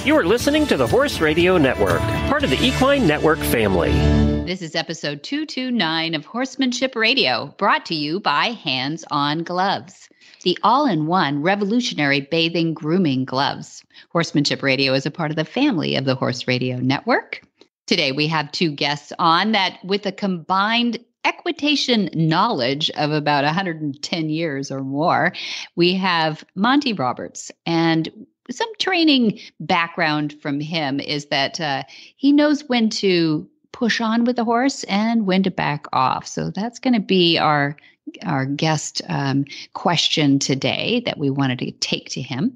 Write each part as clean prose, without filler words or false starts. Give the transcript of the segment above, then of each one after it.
You are listening to the Horse Radio Network, part of the Equine Network family. This is episode 229 of Horsemanship Radio, brought to you by Hands On Gloves, the all-in-one revolutionary bathing grooming gloves. Horsemanship Radio is a part of the family of the Horse Radio Network. Today we have two guests on that with a combined equitation knowledge of about 110 years or more. We have Monty Roberts, and some training background from him is that he knows when to push on with the horse and when to back off. So that's going to be our guest question today that we wanted to take to him.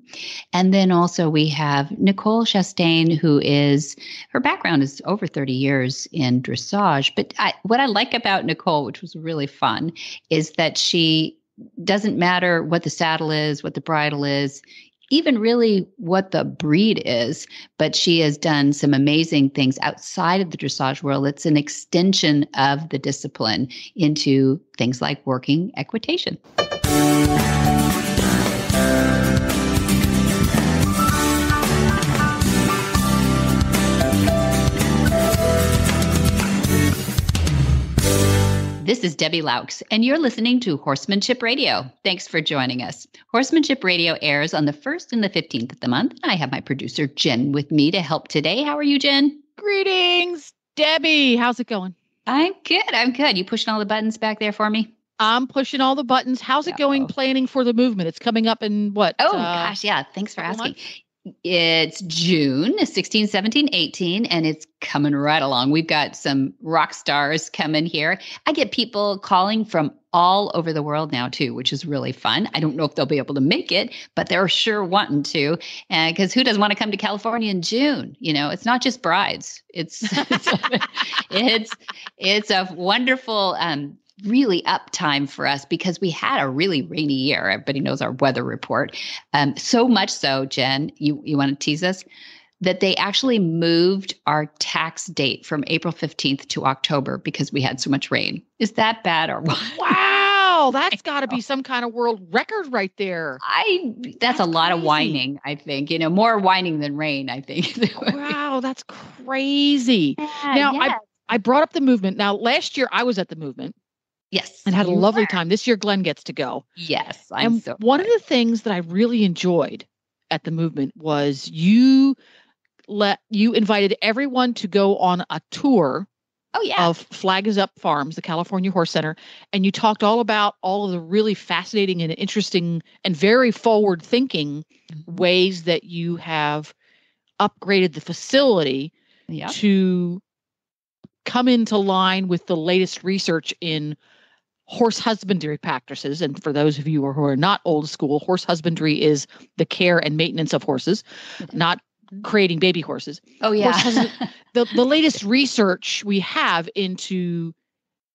And then also we have Nicole Chastain, her background is over 30 years in dressage. But what I like about Nicole, which was really fun, is that she doesn't matter what the saddle is, what the bridle is, even really what the breed is, but she has done some amazing things outside of the dressage world. It's an extension of the discipline into things like working equitation. This is Debbie Laux, and you're listening to Horsemanship Radio. Thanks for joining us. Horsemanship Radio airs on the 1st and the 15th of the month. I have my producer, Jen, with me to help today. How are you, Jen? Greetings, Debbie. How's it going? I'm good. You pushing all the buttons back there for me? I'm pushing all the buttons. How's it going planning for the movement? It's coming up in what? Oh, gosh, yeah. Thanks for asking. It's June 16, 17, 18, and it's coming right along. We've got some rock stars coming here. I get people calling from all over the world now, too, which is really fun. I don't know if they'll be able to make it, but they're sure wanting to. Because who doesn't want to come to California in June? You know, it's not just brides. It's a wonderful really up time for us because we had a really rainy year. Everybody knows our weather report. So much so, Jen, you want to tease us, that they actually moved our tax date from April 15th to October because we had so much rain. Is that bad or what? Wow, that's got to be some kind of world record right there. That's a lot of whining, I think. You know, more whining than rain, I think. Wow, that's crazy. Yeah, now, yes. I brought up the movement. Now, last year I was at the movement. Yes. And had a lovely time. This year, Glenn gets to go. Yes. One of the things that I really enjoyed at the movement was you invited everyone to go on a tour of Flag is Up Farms, the California Horse Center. And you talked all about all of the really fascinating and interesting and very forward thinking ways that you have upgraded the facility to come into line with the latest research in horse husbandry practices. And for those of you who are not old school, horse husbandry is the care and maintenance of horses, not creating baby horses. Oh, yeah. The latest research we have into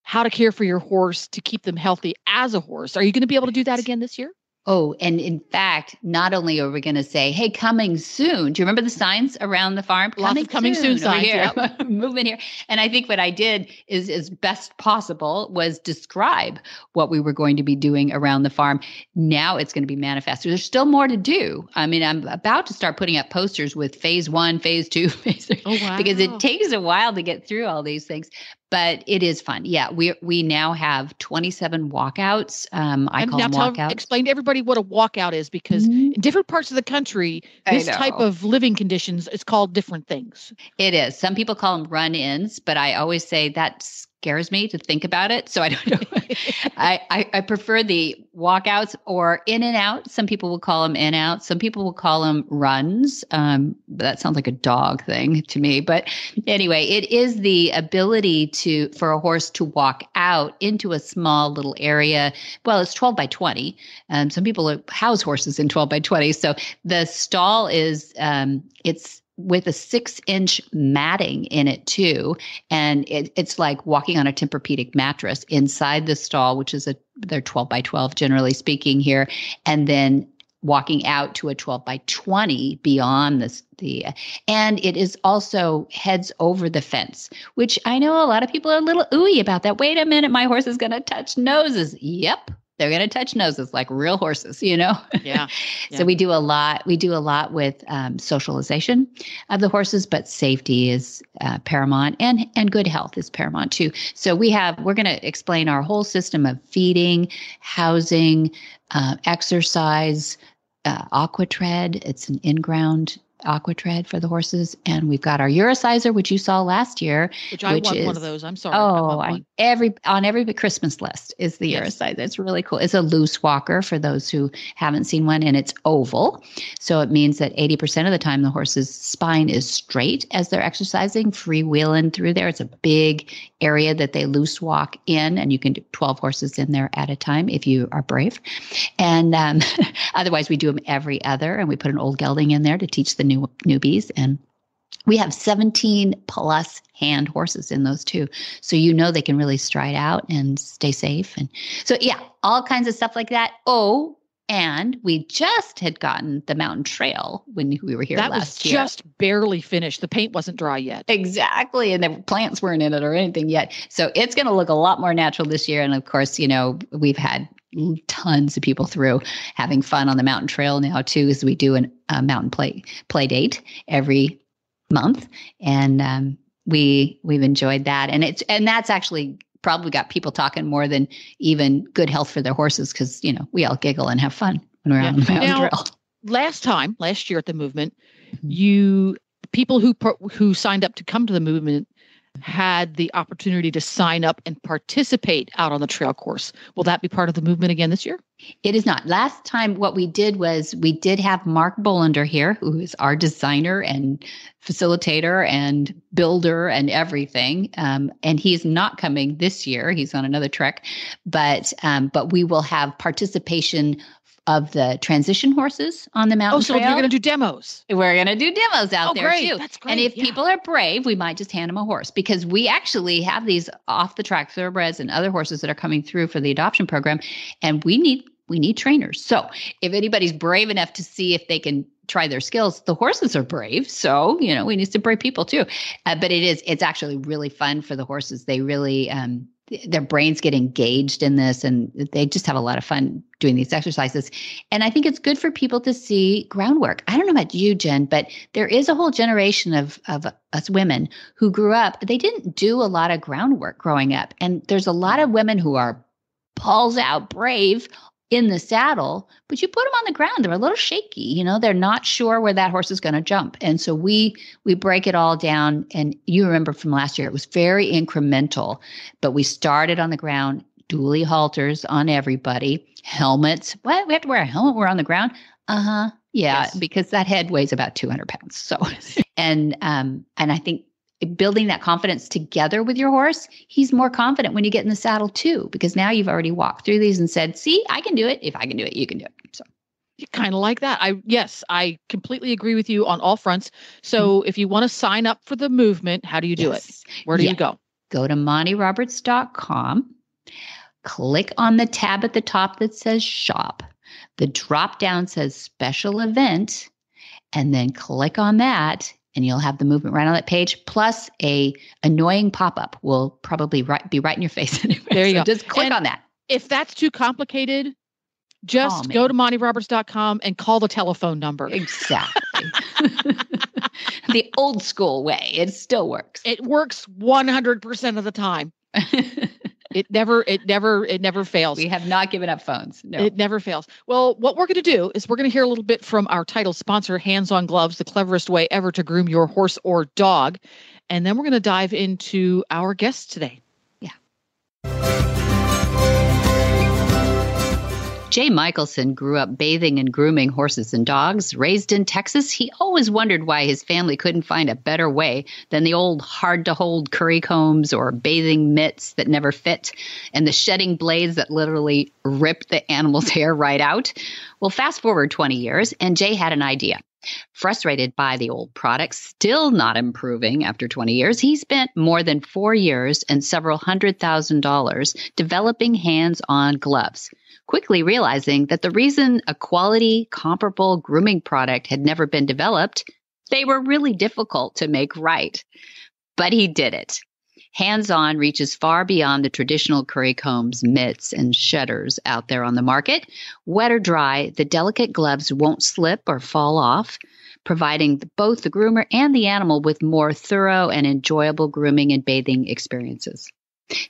how to care for your horse to keep them healthy as a horse. Are you going to be able to do that again this year? Oh, and in fact, not only are we going to say, hey, coming soon. Do you remember the signs around the farm? Coming soon signs. Here. Moving here. And I think what I did is as best possible was describe what we were going to be doing around the farm. Now it's going to be manifested. There's still more to do. I mean, I'm about to start putting up posters with phase 1, phase 2, phase 3, because it takes a while to get through all these things. But it is fun. Yeah, we now have 27 walkouts. I call them walkouts. Explain to everybody what a walkout is, because in different parts of the country, this type of living conditions is called different things. It is. Some people call them run-ins, but I always say that scares me to think about it. So I don't know. I prefer the walkouts or in and out. Some people will call them in out. Some people will call them runs. That sounds like a dog thing to me. But anyway, it is the ability for a horse to walk out into a small little area. Well, it's 12 by 20. Some people house horses in 12 by 20. So the stall is, it's with a 6-inch matting in it too. And it's like walking on a Tempur-Pedic mattress inside the stall, which is they're 12 by 12, generally speaking here. And then walking out to a 12 by 20 beyond and it is also heads over the fence, which I know a lot of people are a little ooey about that. Wait a minute, my horse is going to touch noses. Yep. They're going to touch noses like real horses, you know? Yeah. So we do a lot. We do a lot with socialization of the horses, but safety is paramount, and good health is paramount too. So we're going to explain our whole system of feeding, housing, exercise, aquatread. It's an in-ground aquatread for the horses, and we've got our uricizer, which you saw last year, which I won one of those. I'm sorry. On every Christmas list is the uricizer. It's really cool. It's a loose walker for those who haven't seen one, and it's oval, so it means that 80% of the time the horse's spine is straight as they're exercising, freewheeling through there. It's a big area that they loose walk in, and you can do 12 horses in there at a time if you are brave. And otherwise, we do them every other, and we put an old gelding in there to teach the newbies. And we have 17 plus hand horses in those too. So they can really stride out and stay safe. And so, all kinds of stuff like that. Oh, and we just had gotten the mountain trail when we were here last year. That was just barely finished. The paint wasn't dry yet. Exactly. And the plants weren't in it or anything yet. So it's going to look a lot more natural this year. And of course, we've had tons of people through having fun on the mountain trail now too, as we do a mountain play date every month. And we've enjoyed that. And that's actually probably got people talking more than even good health for their horses, because, we all giggle and have fun when we're on the mountain trail. Last year at the movement, people who signed up to come to the movement had the opportunity to sign up and participate out on the trail course. Will that be part of the movement again this year? It is not. Last time what we did was we did have Mark Bolander here, who is our designer and facilitator and builder and everything. And he's not coming this year. He's on another trek, but we will have participation of the transition horses on the mountain trail. So you're going to do demos. We're going to do demos out there too. That's great. And if people are brave, we might just hand them a horse, because we actually have these off the track thoroughbreds and other horses that are coming through for the adoption program, and we need trainers. So if anybody's brave enough to see if they can try their skills, the horses are brave. So, we need some brave people too. But it's actually really fun for the horses. They really, their brains get engaged in this, and they just have a lot of fun doing these exercises. And I think it's good for people to see groundwork. I don't know about you, Jen, but there is a whole generation of us women who grew up, they didn't do a lot of groundwork growing up. And there's a lot of women who are balls out brave in the saddle, but you put them on the ground, they're a little shaky, they're not sure where that horse is going to jump. And so we break it all down. And you remember from last year, it was very incremental, but we started on the ground, dually halters on everybody, helmets. What? We have to wear a helmet? We're on the ground? Yeah, yes. Because that head weighs about 200 pounds. So, and I think building that confidence together with your horse, he's more confident when you get in the saddle too, because now you've already walked through these and said, see, I can do it. If I can do it, you can do it. So kind of like that. I completely agree with you on all fronts. So if you want to sign up for the movement, how do you do it? Where do you go? Go to MontyRoberts.com, click on the tab at the top that says shop. The drop down says special event, and then click on that. And you'll have the movement right on that page, plus a annoying pop-up will probably be right in your face anyway. There you go. Just click on that. If that's too complicated, just go to MontyRoberts.com and call the telephone number. Exactly. The old school way. It still works. It works 100% of the time. It never fails. We have not given up phones. No. It never fails. Well, what we're going to do is we're going to hear a little bit from our title sponsor, Hands on Gloves, the cleverest way ever to groom your horse or dog. And then we're going to dive into our guests today. Jay Michelson grew up bathing and grooming horses and dogs. Raised in Texas, he always wondered why his family couldn't find a better way than the old hard-to-hold curry combs or bathing mitts that never fit and the shedding blades that literally ripped the animal's hair right out. Well, fast forward 20 years, and Jay had an idea. Frustrated by the old products still not improving after 20 years, he spent more than 4 years and several $100,000 developing hands-on gloves, quickly realizing that the reason a quality, comparable grooming product had never been developed, they were really difficult to make right. But he did it. Hands-On reaches far beyond the traditional curry combs, mitts, and shutters out there on the market. Wet or dry, the delicate gloves won't slip or fall off, providing both the groomer and the animal with more thorough and enjoyable grooming and bathing experiences.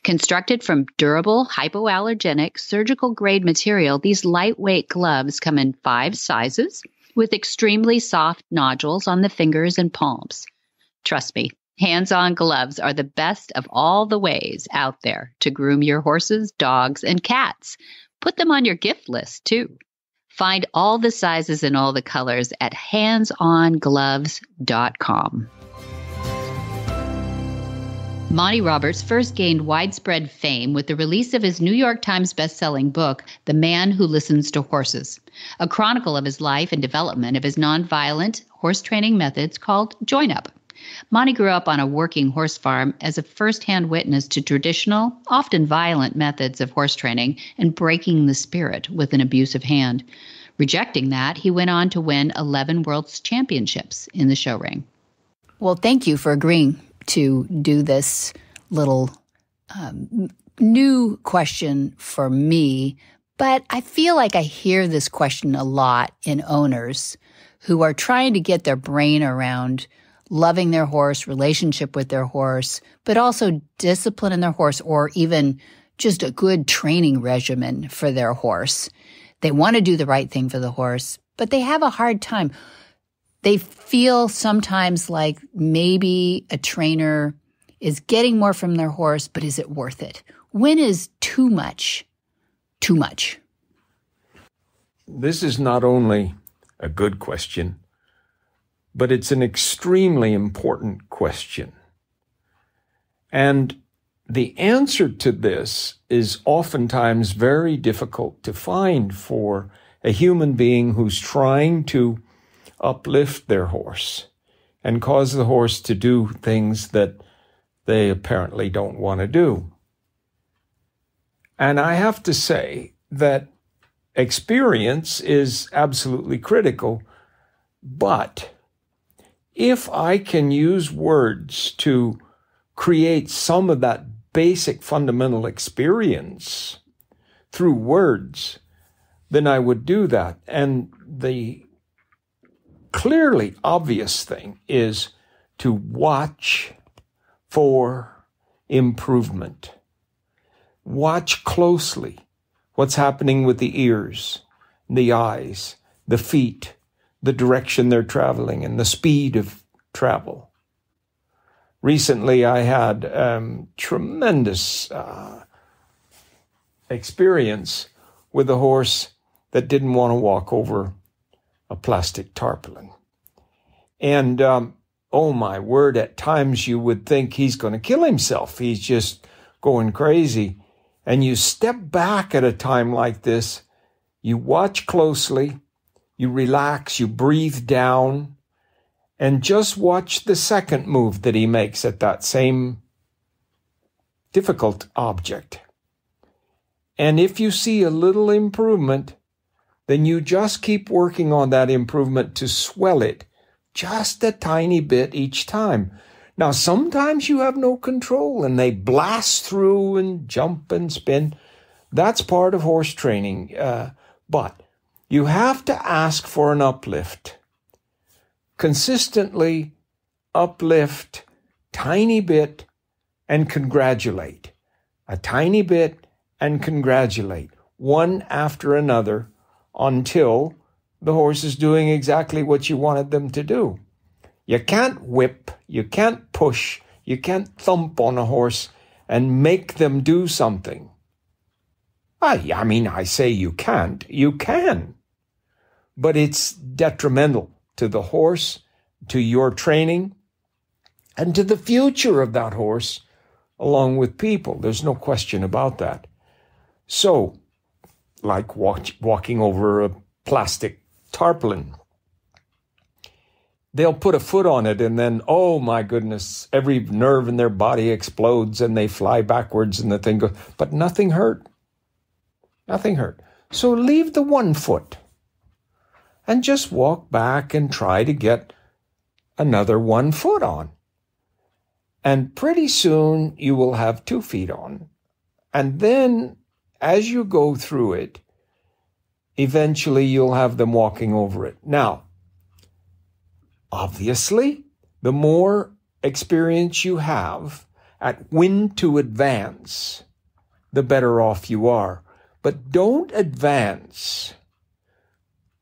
Constructed from durable, hypoallergenic, surgical-grade material, these lightweight gloves come in 5 sizes with extremely soft nodules on the fingers and palms. Trust me, Hands-On gloves are the best of all the ways out there to groom your horses, dogs, and cats. Put them on your gift list, too. Find all the sizes and all the colors at HandsOnGloves.com. Monty Roberts first gained widespread fame with the release of his New York Times best-selling book, The Man Who Listens to Horses, a chronicle of his life and development of his nonviolent horse training methods called Join Up. Monty grew up on a working horse farm as a first-hand witness to traditional, often violent methods of horse training and breaking the spirit with an abusive hand. Rejecting that, he went on to win 11 World Championships in the show ring. Well, thank you for agreeing to do this little new question for me. But I feel like I hear this question a lot in owners who are trying to get their brain around loving their horse, relationship with their horse, but also discipline in their horse or even just a good training regimen for their horse. They want to do the right thing for the horse, but they have a hard time. They feel sometimes like maybe a trainer is getting more from their horse, but is it worth it? When is too much too much? This is not only a good question, but it's an extremely important question. And the answer to this is oftentimes very difficult to find for a human being who's trying to uplift their horse and cause the horse to do things that they apparently don't want to do. And I have to say that experience is absolutely critical, but if I can use words to create some of that basic fundamental experience through words, then I would do that. And the clearly obvious thing is to watch for improvement. Watch closely what's happening with the ears, the eyes, the feet, the direction they're traveling, and the speed of travel. Recently, I had tremendous experience with a horse that didn't want to walk over a plastic tarpaulin. And, oh my word, at times you would think he's going to kill himself. He's just going crazy. And you step back at a time like this, you watch closely, you relax, you breathe down, and just watch the second move that he makes at that same difficult object. And if you see a little improvement, then you just keep working on that improvement to swell it just a tiny bit each time. Now, sometimes you have no control and they blast through and jump and spin. That's part of horse training. But you have to ask for an uplift. Consistently uplift, tiny bit, and congratulate. A tiny bit and congratulate, one after another, until the horse is doing exactly what you wanted them to do. You can't whip, you can't push, you can't thump on a horse and make them do something. I mean, I say you can't. You can. But it's detrimental to the horse, to your training, and to the future of that horse, along with people. There's no question about that. So, like walking over a plastic tarpaulin, they'll put a foot on it and then, oh my goodness, every nerve in their body explodes and they fly backwards and the thing goes, but nothing hurt. Nothing hurt. So leave the one foot and just walk back and try to get another 1 foot on. And pretty soon you will have 2 feet on. And then as you go through it, eventually you'll have them walking over it. Now, obviously, the more experience you have at when to advance, the better off you are. But don't advance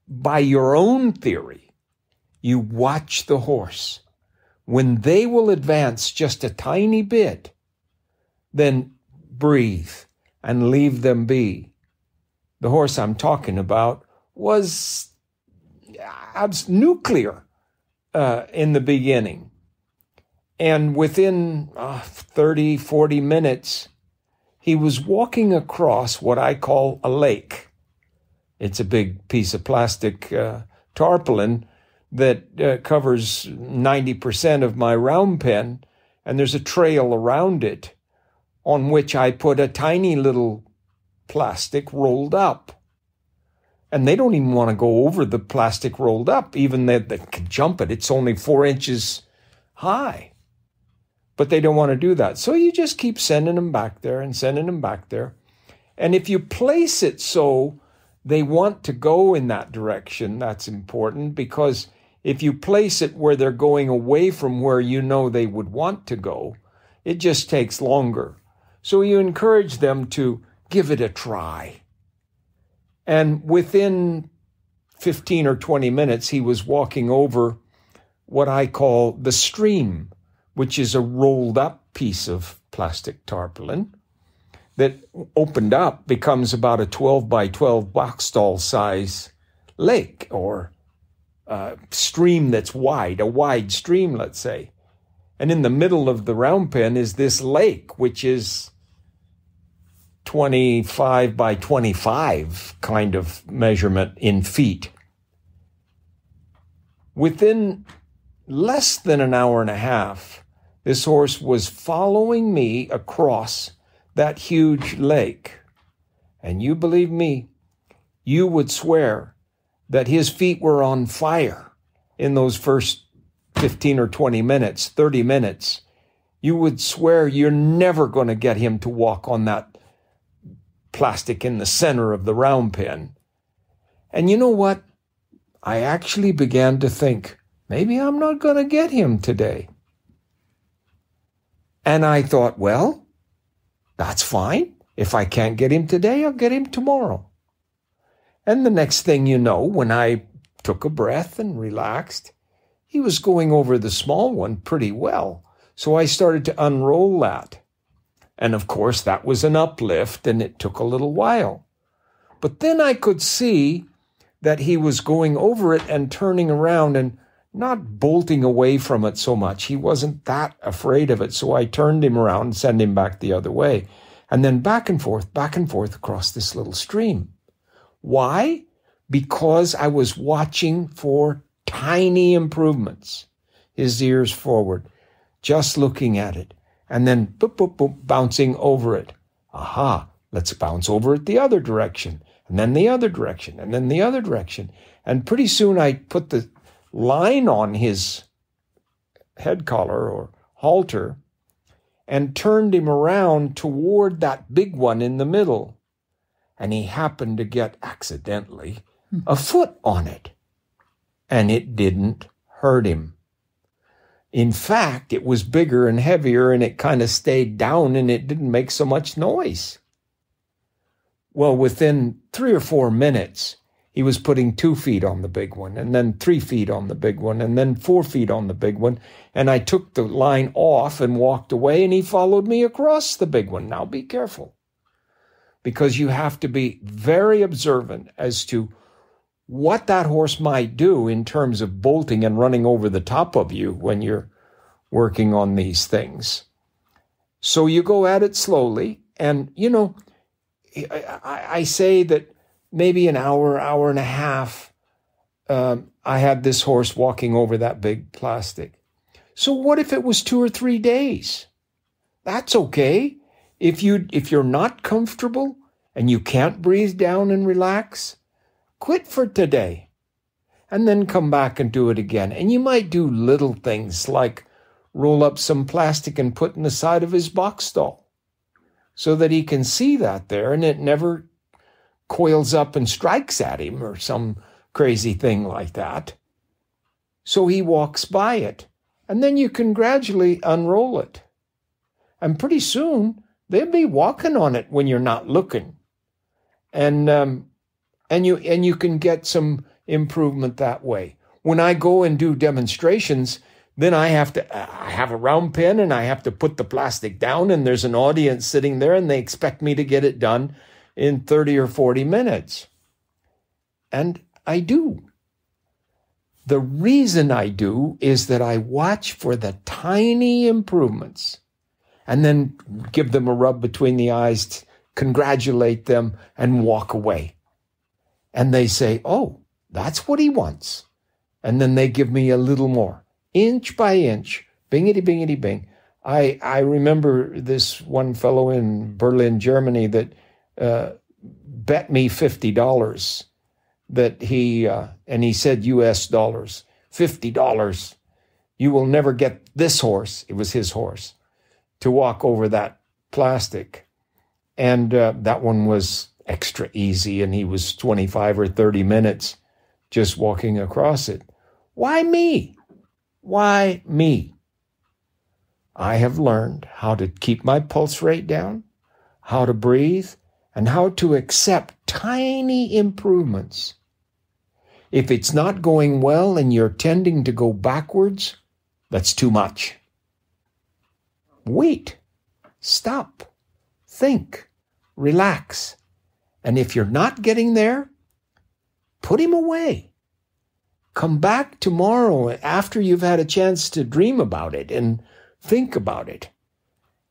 by your own theory. You watch the horse. When they will advance just a tiny bit, then breathe and leave them be. The horse I'm talking about was nuclear in the beginning. And within 30, 40 minutes, he was walking across what I call a lake. It's a big piece of plastic tarpaulin that covers 90% of my round pen, and there's a trail around it on which I put a tiny little plastic rolled up. And they don't even want to go over the plastic rolled up, even they can jump it. It's only 4 inches high. But they don't want to do that. So you just keep sending them back there and sending them back there. And if you place it so they want to go in that direction, that's important, because if you place it where they're going away from where you know they would want to go, it just takes longer. So you encourage them to give it a try. And within 15 or 20 minutes, he was walking over what I call the stream, which is a rolled up piece of plastic tarpaulin that opened up becomes about a 12 by 12 box stall size lake or stream that's wide, a wide stream, let's say. And in the middle of the round pen is this lake, which is 25 by 25 kind of measurement in feet. Within less than an hour and a half, this horse was following me across that huge lake. And you believe me, you would swear that his feet were on fire in those first 15 or 20 minutes, 30 minutes. You would swear you're never going to get him to walk on that plastic in the center of the round pen. And you know what? I actually began to think, maybe I'm not going to get him today. And I thought, well, that's fine. If I can't get him today, I'll get him tomorrow. And the next thing you know, when I took a breath and relaxed, he was going over the small one pretty well. So I started to unroll that. And of course, that was an uplift, and it took a little while. But then I could see that he was going over it and turning around and not bolting away from it so much. He wasn't that afraid of it. So I turned him around and sent him back the other way. And then back and forth across this little stream. Why? Because I was watching for tiny improvements. His ears forward, just looking at it. And then boop, boop, boop, bouncing over it. Aha, let's bounce over it the other direction. And then the other direction. And then the other direction. And pretty soon I put the line on his head collar or halter and turned him around toward that big one in the middle. And he happened to get, accidentally, a foot on it. And it didn't hurt him. In fact, it was bigger and heavier, and it kind of stayed down, and it didn't make so much noise. Well, within 3 or 4 minutes, he was putting 2 feet on the big one, and then 3 feet on the big one, and then 4 feet on the big one. And I took the line off and walked away, and he followed me across the big one. Now, be careful, because you have to be very observant as to what that horse might do in terms of bolting and running over the top of you when you're working on these things. So you go at it slowly. And, you know, I say that maybe an hour, hour and a half, I had this horse walking over that big plastic. So what if it was 2 or 3 days? That's okay. If you're not comfortable and you can't breathe down and relax, quit for today and then come back and do it again. And you might do little things like roll up some plastic and put in the side of his box stall so that he can see that there and it never coils up and strikes at him or some crazy thing like that. So he walks by it, and then you can gradually unroll it. And pretty soon, they'll be walking on it when you're not looking. And you can get some improvement that way. When I go and do demonstrations, then I have a round pen and I have to put the plastic down, and there's an audience sitting there and they expect me to get it done in 30 or 40 minutes. And I do. The reason I do is that I watch for the tiny improvements and then give them a rub between the eyes, congratulate them, and walk away. And they say, oh, that's what he wants. And then they give me a little more, inch by inch, bingity, bingity, bing. I remember this one fellow in Berlin, Germany, that bet me $50 that and he said US dollars, $50. You will never get this horse, it was his horse, to walk over that plastic. And that one was extra easy, and he was 25 or 30 minutes just walking across it. Why me? Why me? I have learned how to keep my pulse rate down, how to breathe, and how to accept tiny improvements. If it's not going well and you're tending to go backwards, that's too much. Wait, stop, think, relax. And if you're not getting there, put him away. Come back tomorrow after you've had a chance to dream about it and think about it.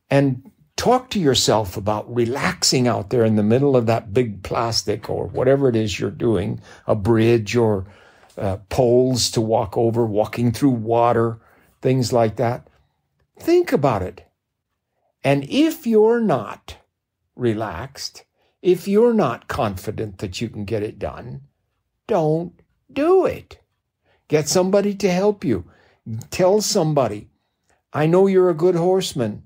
And talk to yourself about relaxing out there in the middle of that big plastic or whatever it is you're doing, a bridge or poles to walk over, walking through water, things like that. Think about it. And if you're not relaxed, if you're not confident that you can get it done, don't do it. Get somebody to help you. Tell somebody, I know you're a good horseman.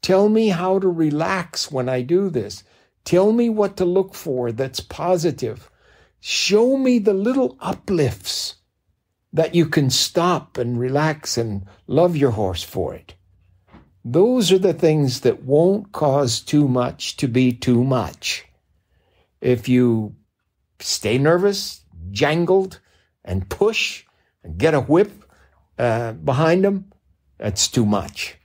Tell me how to relax when I do this. Tell me what to look for that's positive. Show me the little uplifts that you can stop and relax and love your horse for it. Those are the things that won't cause too much to be too much. If you stay nervous, jangled, and push and get a whip behind them, that's too much.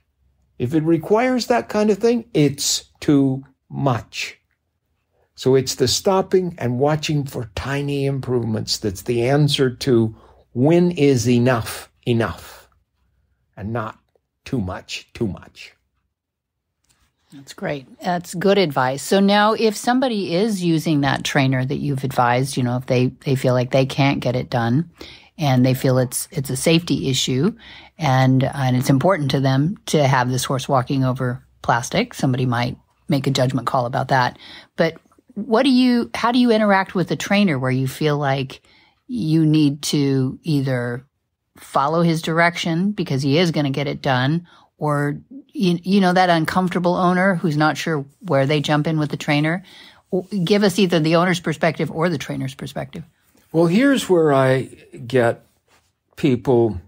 If it requires that kind of thing, it's too much. So it's the stopping and watching for tiny improvements that's the answer to when is enough enough, and not too much too much. That's great. That's good advice. So now if somebody is using that trainer that you've advised, if they feel like they can't get it done and they feel it's a safety issue and it's important to them to have this horse walking over plastic, somebody might make a judgment call about that. But how do you interact with the trainer where you feel like you need to either follow his direction because he is going to get it done, or that uncomfortable owner who's not sure where they jump in with the trainer? Give us either the owner's perspective or the trainer's perspective. Well, here's where I get people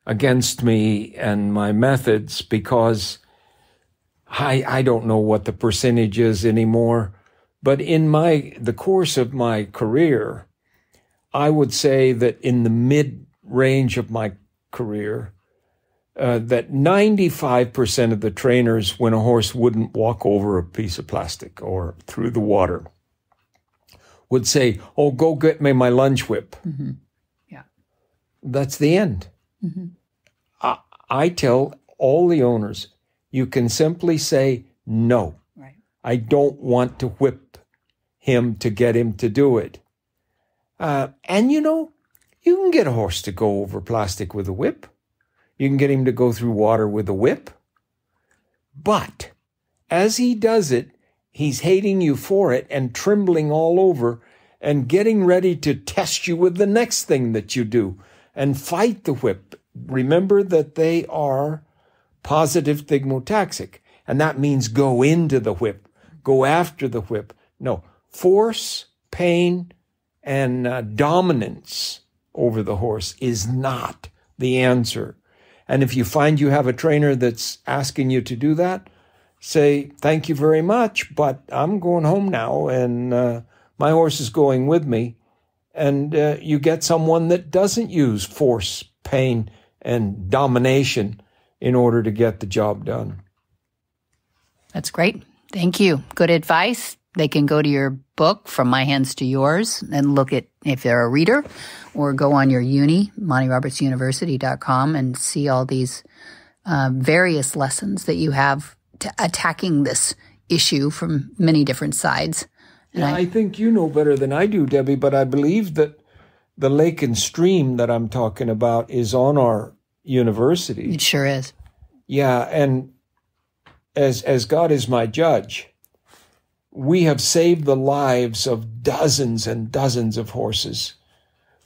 against me and my methods, because I don't know what the percentage is anymore, but in the course of my career, I would say that in the mid-range of my career, that 95% of the trainers, when a horse wouldn't walk over a piece of plastic or through the water, would say, oh, go get me my lunge whip. Mm-hmm. Yeah. That's the end. Mm-hmm. I tell all the owners, you can simply say, no, right. I don't want to whip him to get him to do it. And you can get a horse to go over plastic with a whip. You can get him to go through water with a whip. But as he does it, he's hating you for it and trembling all over and getting ready to test you with the next thing that you do and fight the whip. remember that they are positive thigmotaxic, and that means go into the whip, go after the whip. No, force, pain, and dominance over the horse is not the answer. And if you find you have a trainer that's asking you to do that, say, thank you very much, but I'm going home now, and my horse is going with me. And you get someone that doesn't use force, pain, and domination in order to get the job done. That's great. Thank you. Good advice. They can go to your book, From My Hands to Yours, and look at if they're a reader, or go on your MontyRobertsUniversity.com and see all these various lessons that you have to attacking this issue from many different sides. And I think you know better than I do, Debbie, but I believe that the lake and stream that I'm talking about is on our university. It sure is. Yeah, and as God is my judge, we have saved the lives of dozens and dozens of horses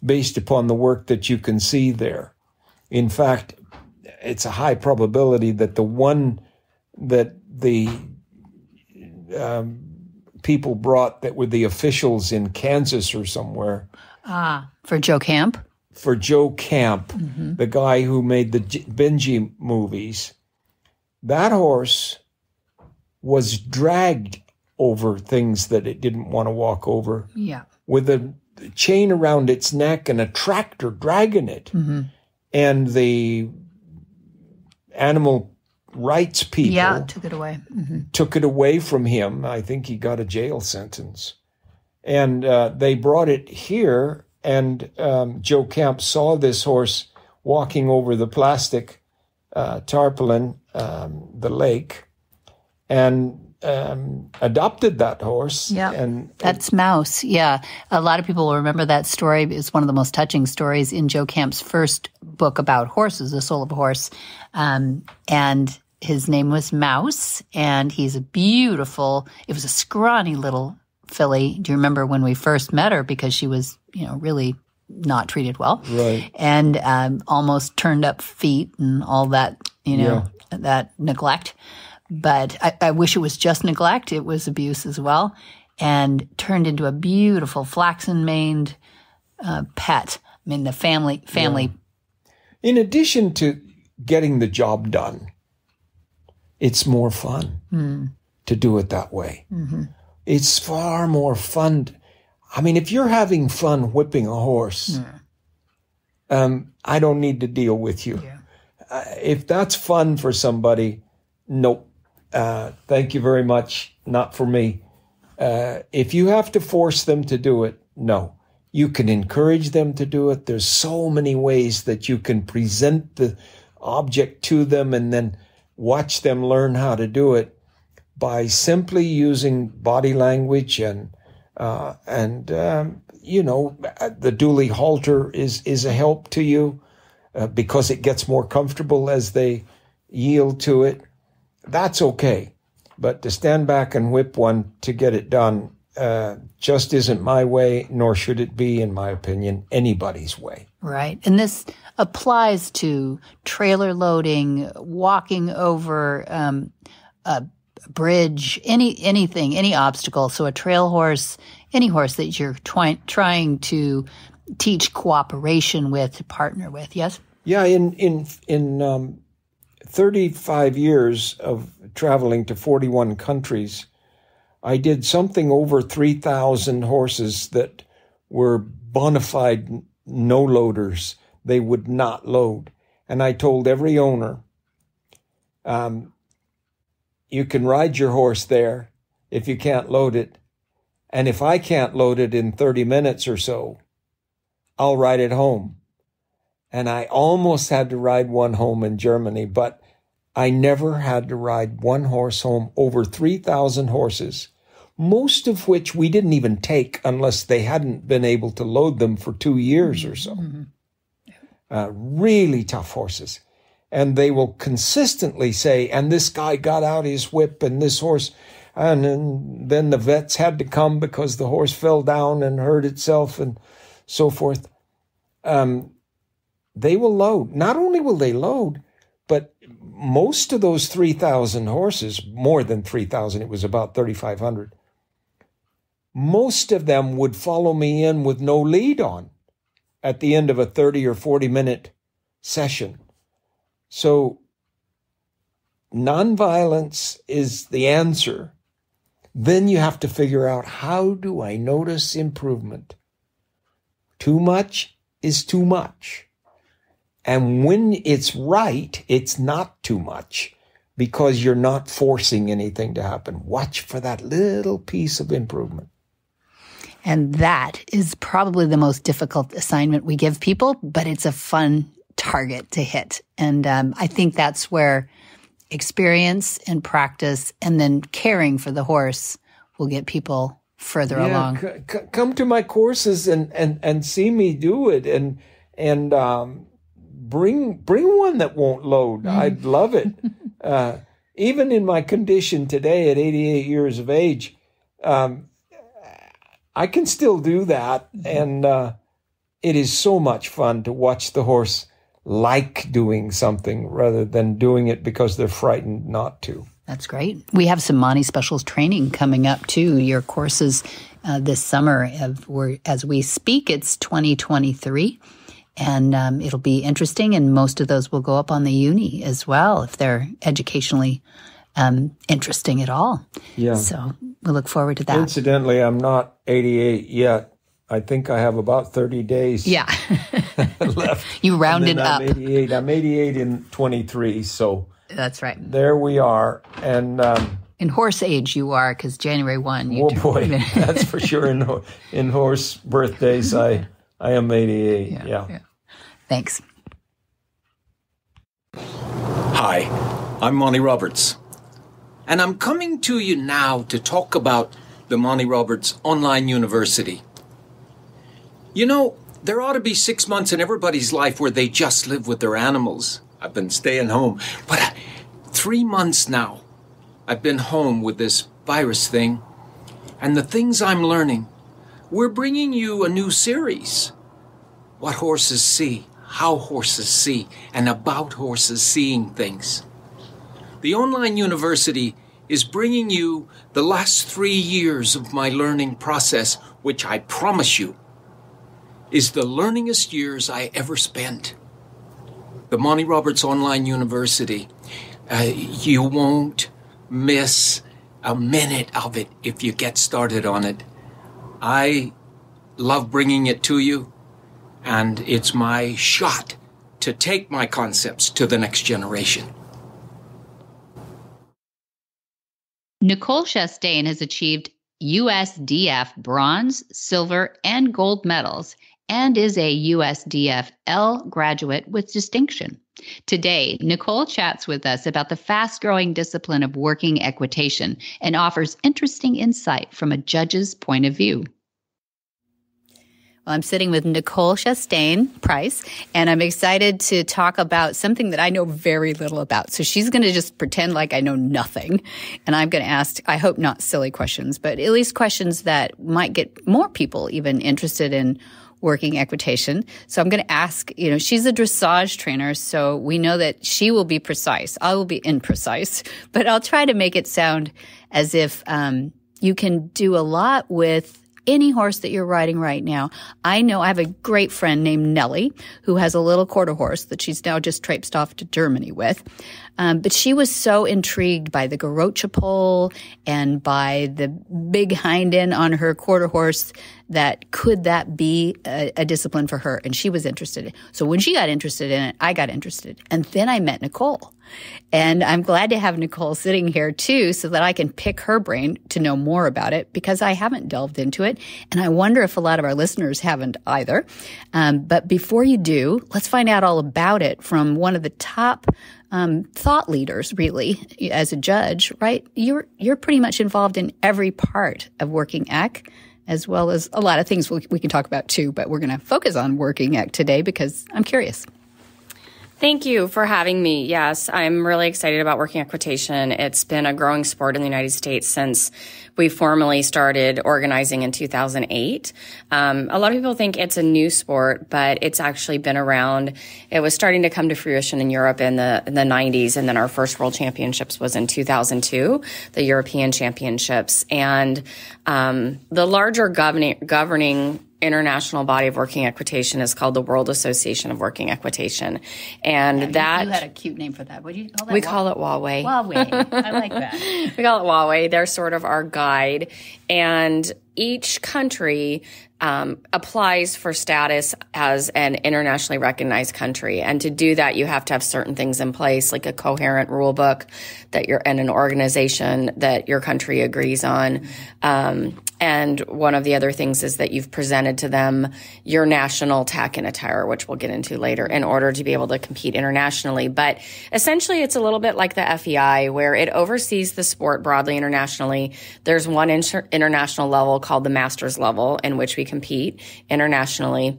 based upon the work that you can see there. In fact, it's a high probability that the one that the people brought that were the officials in Kansas or somewhere. For Joe Camp? For Joe Camp, the guy who made the Benji movies. That horse was dragged over things that it didn't want to walk over. Yeah. With a chain around its neck and a tractor dragging it. Mm-hmm. And the animal rights people took it away. Mm-hmm. Took it away from him. I think he got a jail sentence. And they brought it here, and Joe Camp saw this horse walking over the plastic tarpaulin, the lake, and adopted that horse. Yeah, that's Mouse. Yeah, a lot of people will remember that story. It's one of the most touching stories in Joe Camp's first book about horses, The Soul of a Horse. And his name was Mouse, and he's a beautiful, it was a scrawny little filly. Do you remember when we first met her? Because she was, really not treated well. Right. And almost turned up feet and all that, that neglect. But I wish it was just neglect. It was abuse as well, and turned into a beautiful flaxen-maned pet. I mean, the family. Yeah. In addition to getting the job done, it's more fun to do it that way. Mm-hmm. It's far more fun. I mean, if you're having fun whipping a horse, I don't need to deal with you. Yeah. If that's fun for somebody, nope. Thank you very much. Not for me. If you have to force them to do it, no. You can encourage them to do it. There's so many ways that you can present the object to them and then watch them learn how to do it by simply using body language and the dually halter is a help to you because it gets more comfortable as they yield to it. That's okay. But to stand back and whip one to get it done just isn't my way, nor should it be, in my opinion, anybody's way. Right. And this applies to trailer loading, walking over a bridge, anything, any obstacle. So a trail horse, any horse that you're trying to teach cooperation with, to partner with. Yes? Yeah, in 35 years of traveling to 41 countries, I did something over 3,000 horses that were bona fide no-loaders. They would not load. And I told every owner, you can ride your horse there if you can't load it. And if I can't load it in 30 minutes or so, I'll ride it home. And I almost had to ride one home in Germany, but I never had to ride one horse home. Over 3,000 horses, most of which we didn't even take unless they hadn't been able to load them for 2 years or so. Mm-hmm. Really tough horses. And they will consistently say, and this guy got out his whip and this horse, and then the vets had to come because the horse fell down and hurt itself and so forth. they will load. Not only will they load, but most of those 3,000 horses, more than 3,000, it was about 3,500, most of them would follow me in with no lead on at the end of a 30 or 40-minute session. So nonviolence is the answer. Then you have to figure out, how do I notice improvement? Too much is too much. And when it's right, it's not too much, because you're not forcing anything to happen. Watch for that little piece of improvement. And that is probably the most difficult assignment we give people, but it's a fun target to hit. And I think that's where experience and practice and then caring for the horse will get people further along. Come to my courses and see me do it, and bring one that won't load. I'd love it. Even in my condition today at 88 years of age, I can still do that. And it is so much fun to watch the horse like doing something rather than doing it because they're frightened not to. That's great. We have some Monty Specials training coming up too. Your courses this summer, as we speak, it's 2023. And it'll be interesting, and most of those will go up on the uni as well if they're educationally interesting at all. Yeah. So we look forward to that. Incidentally, I'm not 88 yet. I think I have about 30 days left. You rounded up. I'm 88 in 23, so that's right. There we are. And in horse age you are, because January 1. Oh boy, that's for sure. In horse birthdays, I am 88. Yeah. Thanks. Hi, I'm Monty Roberts, and I'm coming to you now to talk about the Monty Roberts Online University. You know, there ought to be 6 months in everybody's life where they just live with their animals. I've been staying home, but 3 months now, I've been home with this virus thing, and the things I'm learning, we're bringing you a new series. What horses see, how horses see, and about horses seeing things. The online university is bringing you the last 3 years of my learning process, which I promise you is the learningest years I ever spent. The Monty Roberts Online University, you won't miss a minute of it if you get started on it. I love bringing it to you, and it's my shot to take my concepts to the next generation. Nicole Chastain has achieved USDF bronze, silver, and gold medals and is a USDF L graduate with distinction. Today, Nicole chats with us about the fast-growing discipline of working equitation and offers interesting insight from a judge's point of view. Well, I'm sitting with Nicole Chastain Price, and I'm excited to talk about something that I know very little about. So she's going to just pretend like I know nothing, and I'm going to ask, I hope not silly questions, but at least questions that might get more people even interested in working equitation. So I'm going to ask, she's a dressage trainer, so we know that she will be precise. I will be imprecise, but I'll try to make it sound as if you can do a lot with any horse that you're riding right now. I know I have a great friend named Nellie who has a little quarter horse that she's now just traipsed off to Germany with. But she was so intrigued by the Garocha pole and by the big hind end on her quarter horse that could that be a discipline for her? And she was interested. So when she got interested in it, I got interested. And then I met Nicole. And I'm glad to have Nicole sitting here too, so that I can pick her brain to know more about it, because I haven't delved into it. And I wonder if a lot of our listeners haven't either. But before you do, let's find out all about it from one of the top thought leaders, really, as a judge, right? You're pretty much involved in every part of working ec, as well as a lot of things we can talk about too, but we're going to focus on working ec today because I'm curious. Thank you for having me. Yes, I'm really excited about working equitation. It's been a growing sport in the United States since we formally started organizing in 2008. A lot of people think it's a new sport, but it's actually been around. It was starting to come to fruition in Europe in the 90s, and then our first World Championships was in 2002, the European Championships. And the larger governing international body of working equitation is called the World Association of Working Equitation. And you had a cute name for that. What do you call that? We call it Huawei. Huawei. I like that. We call it Huawei. They're sort of our guide. And each country applies for status as an internationally recognized country. And to do that, you have to have certain things in place, like a coherent rule book and an organization that your country agrees on. And one of the other things is that you've presented to them your national tack and attire, which we'll get into later, in order to be able to compete internationally. But essentially, it's a little bit like the FEI, where it oversees the sport broadly internationally. There's one international level called the Masters level, in which we compete internationally.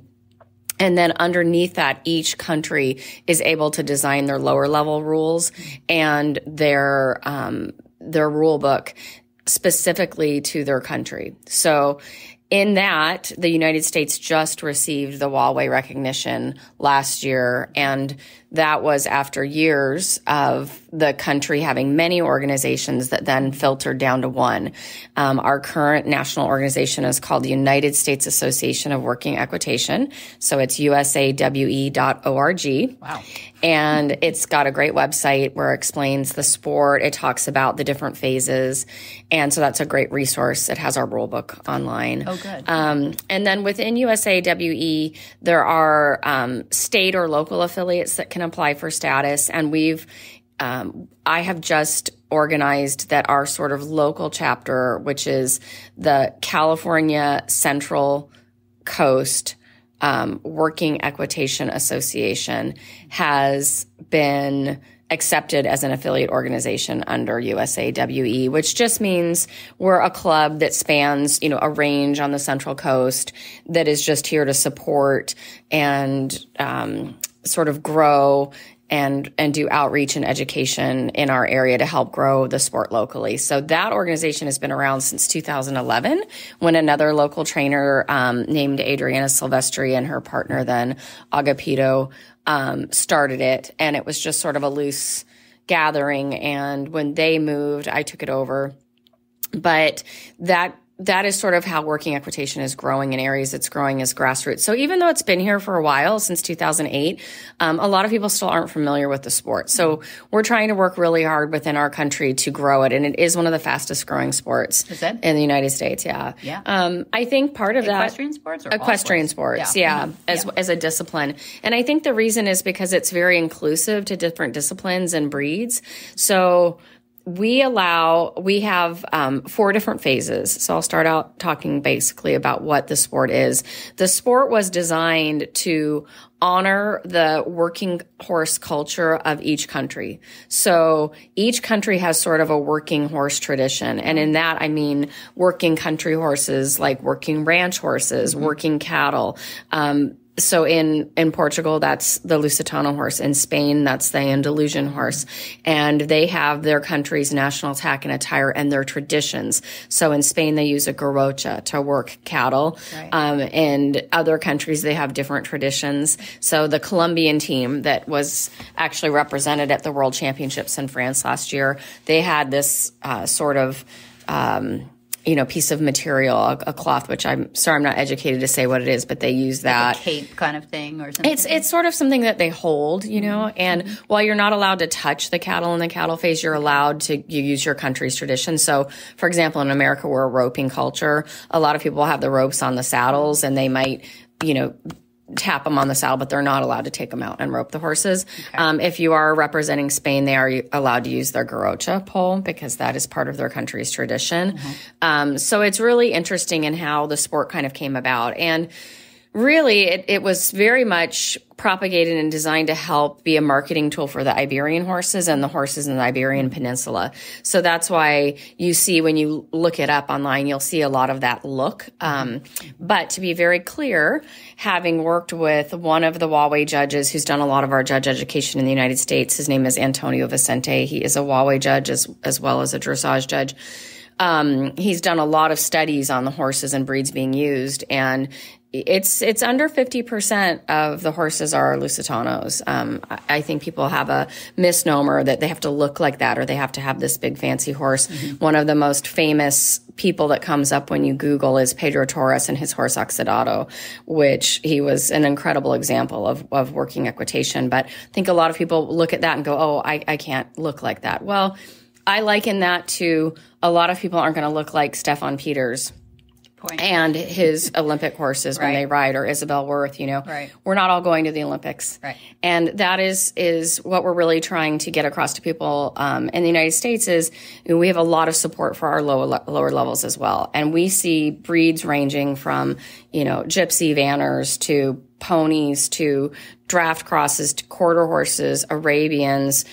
And then underneath that, each country is able to design their lower level rules and their rule book specifically to their country. So in that, the United States just received the Huawei recognition last year, and that was after years of the country having many organizations that then filtered down to one. Our current national organization is called the United States Association of Working Equitation. So it's usawe.org. Wow. And it's got a great website where it explains the sport. It talks about the different phases. And so that's a great resource. It has our rule book online. Oh, good. And then within USAWE, there are state or local affiliates that can apply for status. And I have just organized that our sort of local chapter, which is the California Central Coast Working Equitation Association, has been accepted as an affiliate organization under USAWE, which just means we're a club that spans, a range on the Central Coast that is just here to support and sort of grow and do outreach and education in our area to help grow the sport locally. So that organization has been around since 2011, when another local trainer named Adriana Silvestri and her partner then, Agapito, started it. And it was just sort of a loose gathering. And when they moved, I took it over. But that is sort of how working equitation is growing in areas. It's growing as grassroots. So even though it's been here for a while, since 2008, a lot of people still aren't familiar with the sport. So we're trying to work really hard within our country to grow it. And it is one of the fastest growing sports in the United States. Yeah. Yeah. I think part of equestrian sports or equestrian sports. Yeah. As a discipline. And I think the reason is because it's very inclusive to different disciplines and breeds. So we have 4 different phases. So I'll start out talking basically about what the sport is. The sport was designed to honor the working horse culture of each country. So each country has sort of a working horse tradition. And in that, I mean working country horses, like working ranch horses, working cattle. So in Portugal, that's the Lusitano horse. In Spain, that's the Andalusian horse. And they have their country's national tack and attire and their traditions. So in Spain, they use a garrocha to work cattle. Right. In other countries, they have different traditions. So the Colombian team that was actually represented at the World Championships in France last year, they had this sort of piece of material, a cloth, which I'm sorry, I'm not educated to say what it is, but they use that. Like a cape kind of thing or something? It's sort of something that they hold, and while you're not allowed to touch the cattle in the cattle phase, you're allowed to use your country's tradition. So, for example, in America, we're a roping culture. A lot of people have the ropes on the saddles and they might, tap them on the saddle, but they're not allowed to take them out and rope the horses. Okay. If you are representing Spain, they are allowed to use their garrocha pole because that is part of their country's tradition. Mm-hmm. So it's really interesting in how the sport kind of came about. And really, it was very much propagated and designed to help be a marketing tool for the Iberian horses and the horses in the Iberian Peninsula. So that's why you see, when you look it up online, you'll see a lot of that look. But to be very clear, having worked with one of the Huawei judges who's done a lot of our judge education in the United States, his name is Antonio Vicente. He is a Huawei judge as well as a dressage judge. He's done a lot of studies on the horses and breeds being used, and it's under 50% of the horses are Lusitanos. I think people have a misnomer that they have to look like that or they have to have this big fancy horse. One of the most famous people that comes up when you Google is Pedro Torres and his horse Oxidado, which he was an incredible example of working equitation. But I think a lot of people look at that and go, oh, I can't look like that. Well, I liken that to a lot of people aren't going to look like Stefan Peters and his Olympic horses when they ride, or Isabel Worth, We're not all going to the Olympics. Right. And that is what we're really trying to get across to people in the United States is we have a lot of support for our lower levels as well. And we see breeds ranging from, gypsy vanners to ponies to draft crosses to quarter horses, Arabians,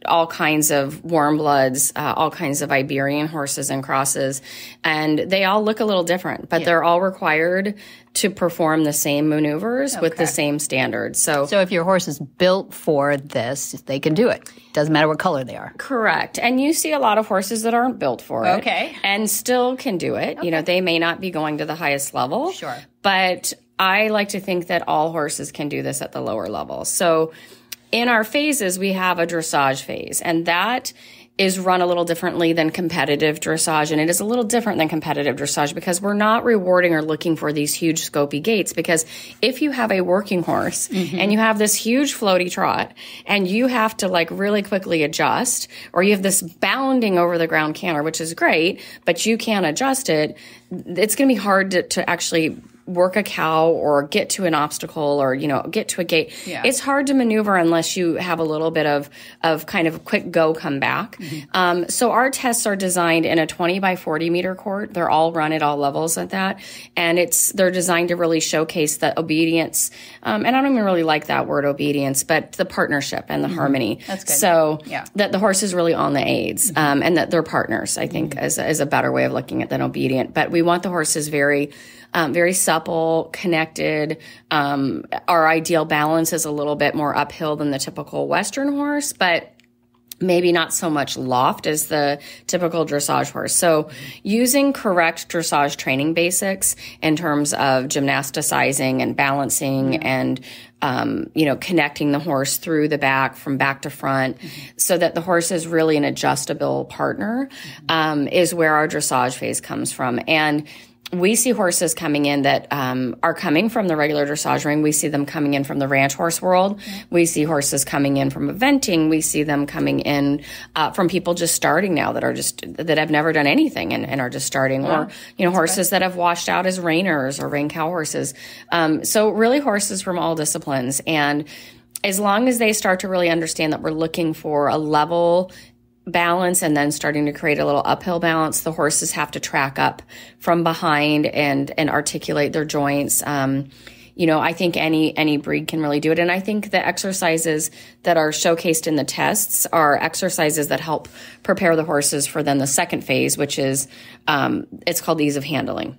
all kinds of warm bloods, all kinds of Iberian horses and crosses. And they all look a little different, but they're all required to perform the same maneuvers with the same standards. So if your horse is built for this, they can do it. Doesn't matter what color they are. Correct. And you see a lot of horses that aren't built for it. And still can do it. Okay. They may not be going to the highest level. Sure. But I like to think that all horses can do this at the lower level. So in our phases, we have a dressage phase, and that is run a little differently than competitive dressage. And it is a little different than competitive dressage because we're not rewarding or looking for these huge scopy gaits. Because if you have a working horse and you have this huge floaty trot and you have to really quickly adjust, or you have this bounding over the ground canter, which is great, but you can't adjust it, it's going to be hard to actually work a cow or get to an obstacle or, get to a gate. Yeah. It's hard to maneuver unless you have a little bit of kind of a quick go come back. So our tests are designed in a 20 by 40 meter court. They're all run at all levels at that. And they're designed to really showcase the obedience. And I don't even really like that word obedience, but the partnership and the harmony. That's good. So that the horse is really on the aids, and that they're partners, I think is a better way of looking at than obedient. But we want the horses very supple, connected. Our ideal balance is a little bit more uphill than the typical Western horse, but maybe not so much loft as the typical dressage horse. So using correct dressage training basics in terms of gymnasticizing and balancing and connecting the horse through the back from back to front so that the horse is really an adjustable partner is where our dressage phase comes from. And we see horses coming in that are coming from the regular dressage ring. We see them coming in from the ranch horse world. We see horses coming in from eventing. We see them coming in from people just starting now that have never done anything and are just starting, or horses that have washed out as reiners or rein cow horses. So really horses from all disciplines. And as long as they start to really understand that we're looking for a level balance and then starting to create a little uphill balance, the horses have to track up from behind and articulate their joints. I think any breed can really do it. And I think the exercises that are showcased in the tests are exercises that help prepare the horses for then the second phase, which is, it's called ease of handling.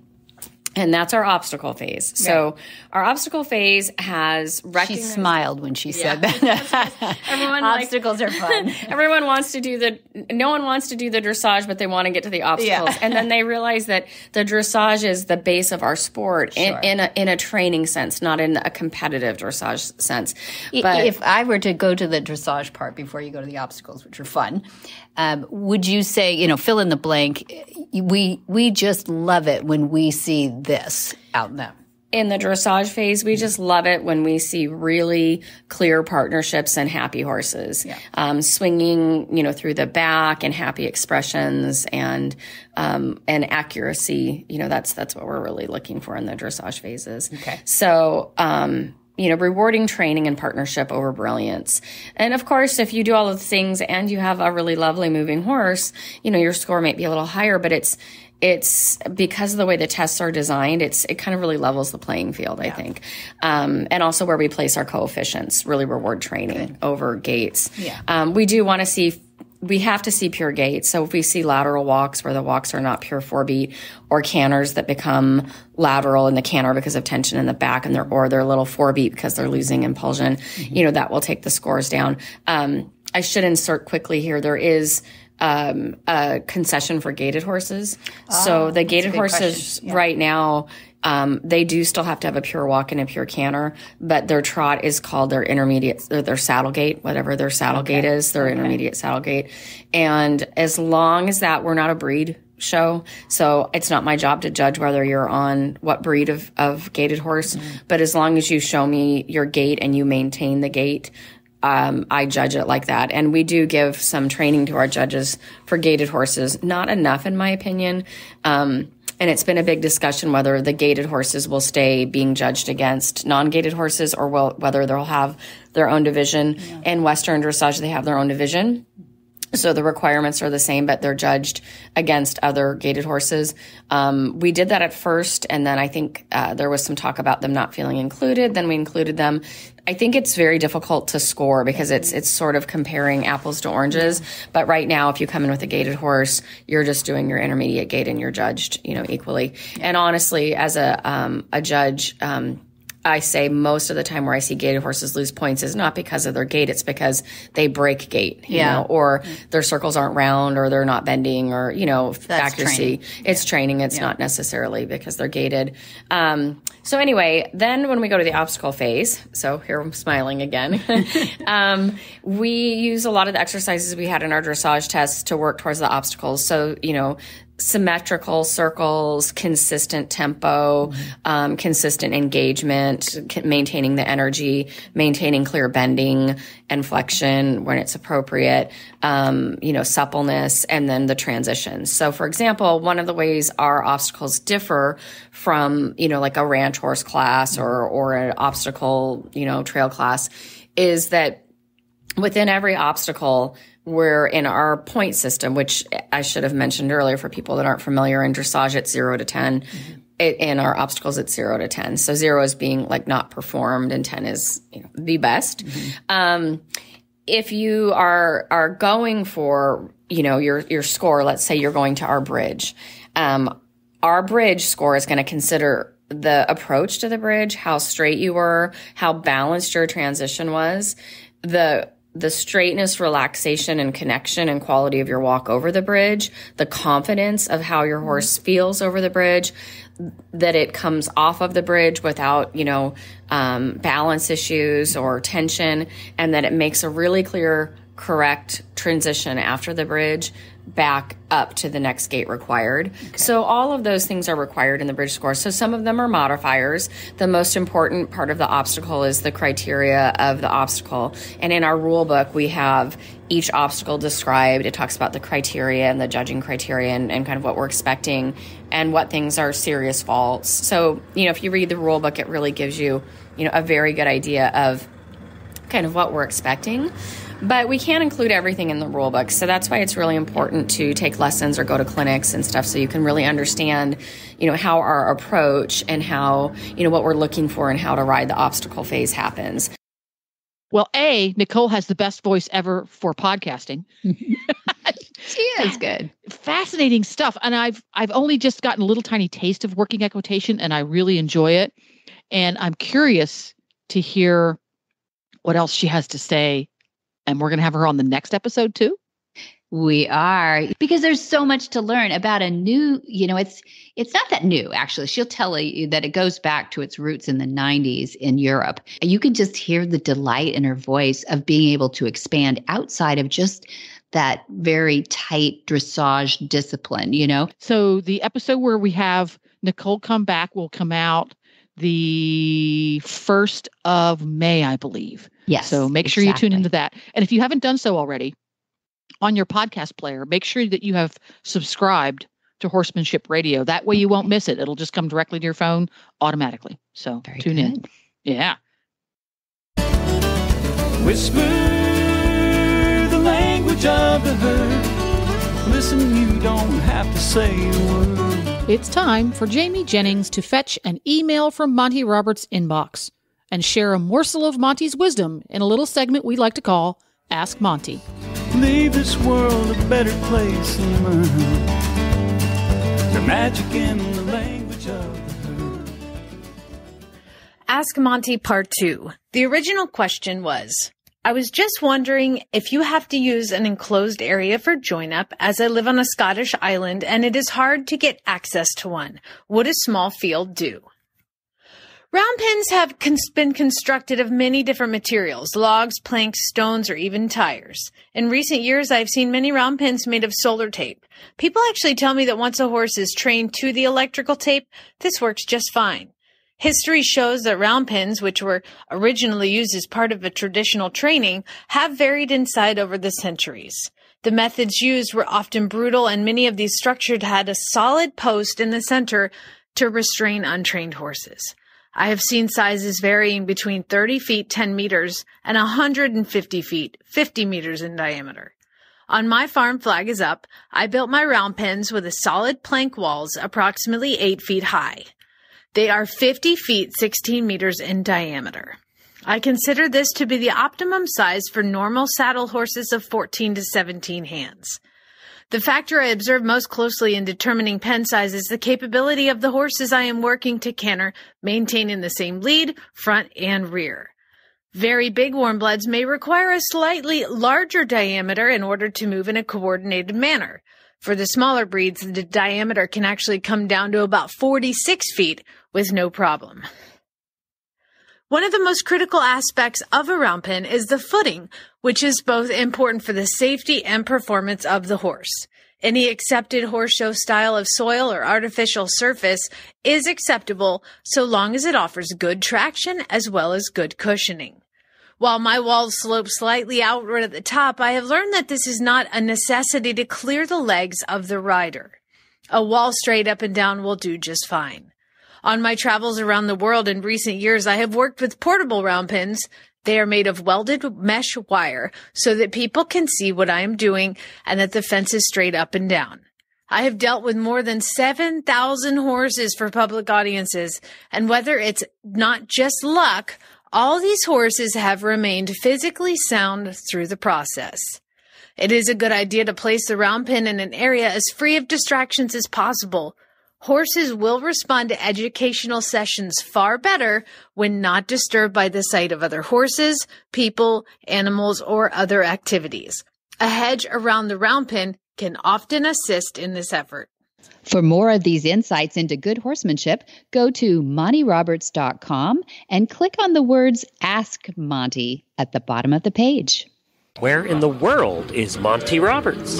And that's our obstacle phase. Right. So our obstacle phase has recognized. She smiled when she said that. Obstacles are fun. Everyone wants to do no one wants to do the dressage, but they want to get to the obstacles. Yeah. And then they realize that the dressage is the base of our sport in a training sense, not in a competitive dressage sense. But if I were to go to the dressage part before you go to the obstacles, which are fun, would you say, fill in the blank, we just love it when we see this out in them? In the dressage phase, we just love it when we see really clear partnerships and happy horses, swinging, through the back and happy expressions and accuracy. That's what we're really looking for in the dressage phases. Okay. So, rewarding training and partnership over brilliance. And of course, if you do all of the things and you have a really lovely moving horse, your score might be a little higher, but it's because of the way the tests are designed, it kind of really levels the playing field, I think. And also where we place our coefficients, really reward training over gaits. Yeah. We have to see pure gaits. So if we see lateral walks where the walks are not pure 4-beat, or canters that become lateral in the canter because of tension in the back, and they're a little 4-beat because they're losing impulsion, that will take the scores down. I should insert quickly here, there is a concession for gaited horses. So the gaited horses right now, they do still have to have a pure walk and a pure canter, but their trot is called their intermediate, their saddle gait, whatever their saddle gait is, their intermediate saddle gait. And as long as that, we're not a breed show, so it's not my job to judge whether you're on what breed of gaited horse, but as long as you show me your gait and you maintain the gait, I judge it like that. And we do give some training to our judges for gaited horses. Not enough, in my opinion. And it's been a big discussion whether the gaited horses will stay being judged against non-gaited horses, or whether they'll have their own division. In Western dressage, they have their own division. So the requirements are the same, but they're judged against other gaited horses. We did that at first, and then I think there was some talk about them not feeling included. Then we included them. I think it's very difficult to score because it's sort of comparing apples to oranges. But right now, if you come in with a gaited horse, you're just doing your intermediate gait and you're judged, equally. And honestly, as a judge, I say most of the time where I see gaited horses lose points is not because of their gait, it's because they break gait, or their circles aren't round, or they're not bending, or, That's accuracy. Training. It's training. It's not necessarily because they're gaited. So anyway, then when we go to the obstacle phase, so here I'm smiling again, we use a lot of the exercises we had in our dressage tests to work towards the obstacles. So, symmetrical circles, consistent tempo, consistent engagement, maintaining the energy, maintaining clear bending and flexion when it's appropriate, suppleness, and then the transitions. So for example, one of the ways our obstacles differ from, like a ranch horse class or an obstacle, trail class, is that within every obstacle, we're in our point system, which I should have mentioned earlier for people that aren't familiar. In dressage, it's 0 to 10. In our obstacles, it's 0 to 10. So 0 is being like not performed, and 10 is the best. If you are going for your score, let's say you're going to our bridge. Our bridge score is going to consider the approach to the bridge, how straight you were, how balanced your transition was, the straightness, relaxation, and connection and quality of your walk over the bridge, the confidence of how your horse feels over the bridge, that it comes off of the bridge without, balance issues or tension, and that it makes a really clear, correct transition after the bridge back up to the next gait required. Okay. So all of those things are required in the bridge score. So some of them are modifiers. The most important part of the obstacle is the criteria of the obstacle. And in our rule book, we have each obstacle described. It talks about the criteria and the judging criteria and kind of what we're expecting and what things are serious faults. So, if you read the rule book, it really gives you, a very good idea of kind of what we're expecting. But we can't include everything in the rule book. So that's why it's really important to take lessons or go to clinics and stuff so you can really understand, how our approach and how, what we're looking for and how to ride the obstacle phase happens. Well, Nicole has the best voice ever for podcasting. She is good. Fascinating stuff. And I've only just gotten a little tiny taste of Working Equitation, and I really enjoy it. And I'm curious to hear what else she has to say. And we're going to have her on the next episode too. We are, because there's so much to learn about a new, it's not that new, actually. She'll tell you that it goes back to its roots in the 90s in Europe. You can just hear the delight in her voice of being able to expand outside of just that very tight dressage discipline, So the episode where we have Nicole come back will come out the 1st of May, I believe. Yes. So make sure you tune into that. And if you haven't done so already on your podcast player, make sure that you have subscribed to Horsemanship Radio. That way you won't miss it. It'll just come directly to your phone automatically. So tune in. Yeah. Whisper the language of the herd. listen, you don't have to say a word. It's time for Jamie Jennings to fetch an email from Monty Roberts' inbox and share a morsel of Monty's wisdom in a little segment we like to call Ask Monty. Leave this world a better place than mine. The magic in the language of the herd. Ask Monty Part 2. The original question was, I was just wondering if you have to use an enclosed area for join-up, as I live on a Scottish island and it is hard to get access to one. Would a small field do? Round pins have been constructed of many different materials: logs, planks, stones, or even tires. In recent years, I've seen many round pins made of solar tape. People actually tell me that once a horse is trained to the electrical tape, this works just fine. History shows that round pins, which were originally used as part of a traditional training, have varied in size over the centuries. The methods used were often brutal, and many of these structures had a solid post in the center to restrain untrained horses. I have seen sizes varying between 30 feet, 10 meters, and 150 feet, 50 meters in diameter. On my farm, Flag is Up, I built my round pens with a solid plank walls approximately 8 feet high. They are 50 feet, 16 meters in diameter. I consider this to be the optimum size for normal saddle horses of 14 to 17 hands. The factor I observe most closely in determining pen size is the capability of the horses I am working to canter, maintaining the same lead, front, and rear. Very big warm bloods may require a slightly larger diameter in order to move in a coordinated manner. For the smaller breeds, the diameter can actually come down to about 46 feet with no problem. One of the most critical aspects of a round pen is the footing, which is both important for the safety and performance of the horse. Any accepted horse show style of soil or artificial surface is acceptable so long as it offers good traction as well as good cushioning. While my walls slope slightly outward at the top, I have learned that this is not a necessity to clear the legs of the rider. A wall straight up and down will do just fine. On my travels around the world in recent years, I have worked with portable round pins. They are made of welded mesh wire so that people can see what I am doing and that the fence is straight up and down. I have dealt with more than 7,000 horses for public audiences, and whether it's not just luck, all these horses have remained physically sound through the process. It is a good idea to place the round pin in an area as free of distractions as possible. Horses will respond to educational sessions far better when not disturbed by the sight of other horses, people, animals, or other activities. A hedge around the round pin can often assist in this effort. For more of these insights into good horsemanship, go to MontyRoberts.com and click on the words Ask Monty at the bottom of the page. Where in the world is Monty Roberts?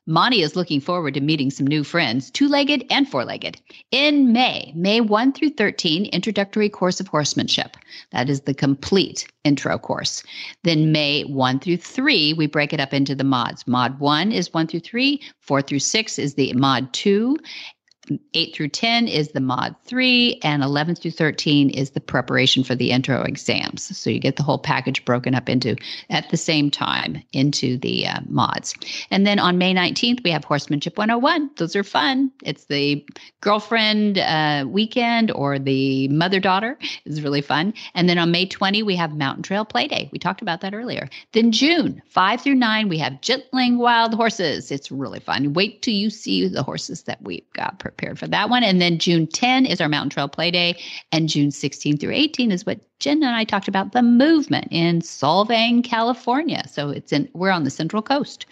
Monty is looking forward to meeting some new friends, two-legged and four-legged. In May 1 through 13, Introductory Course of Horsemanship. That is the complete intro course. Then May 1 through 3, we break it up into the mods. Mod 1 is 1 through 3, 4 through 6 is the mod 2, 8 through 10 is the mod 3, and 11 through 13 is the preparation for the intro exams. So you get the whole package broken up into, at the same time, into the mods. And then on May 19th, we have Horsemanship 101. Those are fun. It's the girlfriend weekend or the mother-daughter. It's really fun. And then on May 20, we have Mountain Trail Play Day. We talked about that earlier. Then June 5 through 9, we have Gentling Wild Horses. It's really fun. Wait till you see the horses that we've got prepared for that one. And then June 10 is our Mountain Trail Play Day. And June 16 through 18 is what Jen and I talked about, the movement in Solvang, California. So we're on the Central Coast.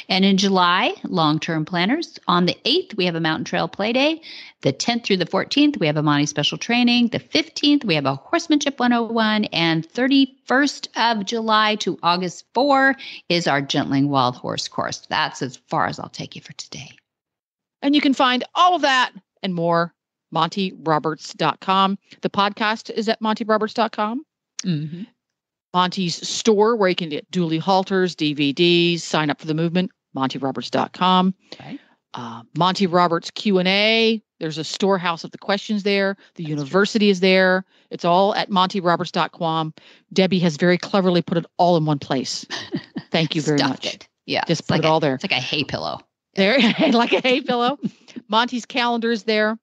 And in July, long-term planners. On the 8th, we have a Mountain Trail Play Day. The 10th through the 14th, we have a Monty Special Training. The 15th, we have a Horsemanship 101. And 31st of July to August 4 is our Gentling Wild Horse course. That's as far as I'll take you for today. And you can find all of that and more, MontyRoberts.com. The podcast is at MontyRoberts.com. Mm-hmm. Monty's store, where you can get dually halters, DVDs, sign up for the movement, MontyRoberts.com. Okay. Monty Roberts Q&A. There's a storehouse of the questions there. The university is there. It's all at MontyRoberts.com. Debbie has very cleverly put it all in one place. Thank you very much. Yeah. Just put it all there. It's like a hay pillow. There, like a hay pillow. Monty's calendar is there.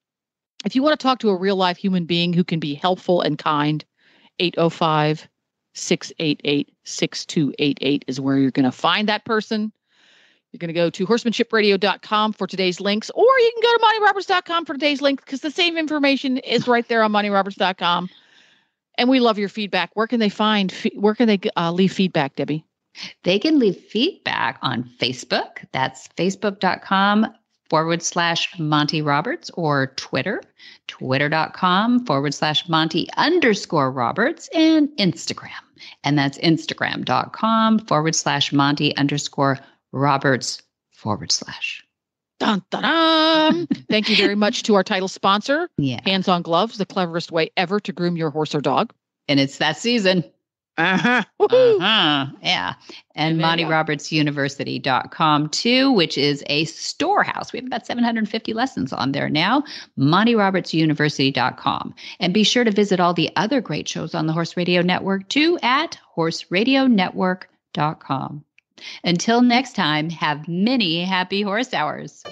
If you want to talk to a real life human being who can be helpful and kind, 805-688-6288 is where you're going to find that person. You're going to go to horsemanshipradio.com for today's links, or you can go to montyroberts.com for today's links, because the same information is right there on montyroberts.com. And we love your feedback. Where can they leave feedback, Debbie? They can leave feedback on Facebook. That's facebook.com/Monty Roberts, or Twitter, twitter.com/Monty_Roberts, and Instagram. And that's instagram.com/Monty_Roberts/. Dun, dun, dun. Thank you very much to our title sponsor, yeah. Hands on Gloves, the cleverest way ever to groom your horse or dog. And it's that season. Yeah. And MontyRobertsUniversity.com too, which is a storehouse. We have about 750 lessons on there now. MontyRobertsUniversity.com. And be sure to visit all the other great shows on the Horse Radio Network too at HorseRadioNetwork.com. Until next time, have many happy horse hours.